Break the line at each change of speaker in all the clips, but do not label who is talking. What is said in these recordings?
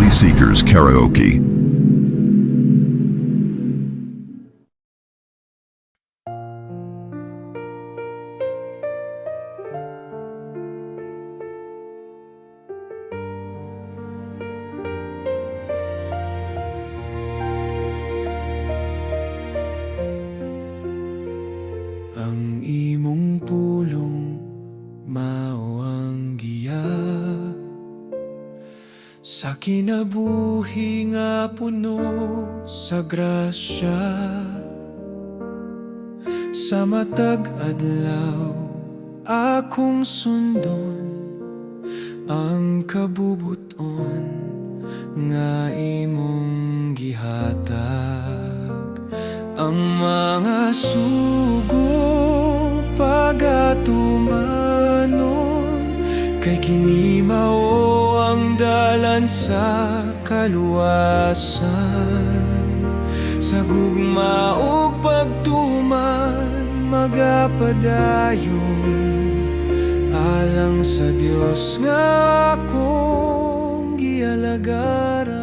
Melody Seekers Karaoke.
Ang imong pulong mao ang giya sa kinabuhi nga puno sa grasya. Sa matag adlaw akong sundon ang kabubuton nga imong gihatag. Ang mga sugo pagatumanon kay kini mao ang dalan sa kaluwasan. Sa gugma ug pagtuman magapadayon alang sa Dios nga akong gialagaran.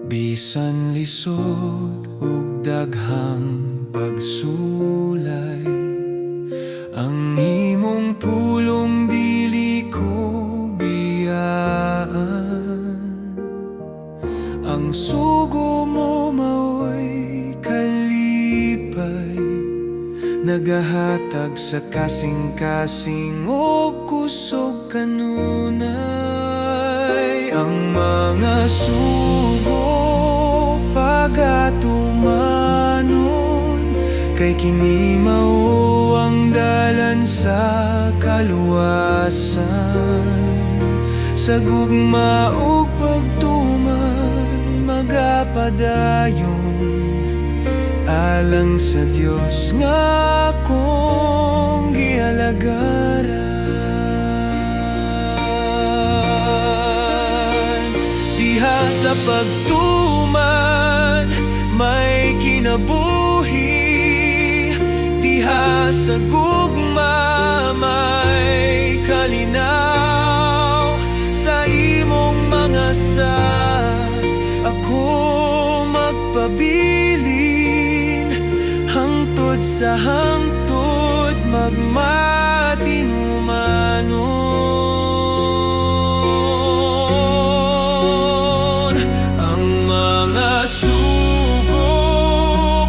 Bisan lisod ug daghang pagsulay, ang imong pulong dili ko biyaan. Ang sugo mo mao'y kalipay, nagahatag sa kasing-kasing o kusog kanunay. Ang mga sugo pagatumanon kay kini mao ang dalan sa kaluwasan. Sa gugma ug pagtuman magapadayon alang sa Dios nga akong gialagaran. Diha sa pagtuman may kinabuhi, diha sa gugma may kalinaw. Sa imong mga sad ako magpabilin, hangtod sa hangtod magmatinumanon. Ang mga sugo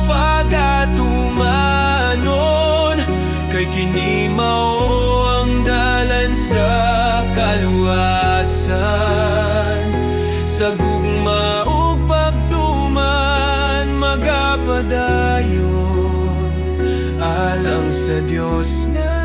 pagatumanon kay kini mao ang dalan sa kaluwasan. Sa gugma ug pagtuman magapadayon alang sa Dios nga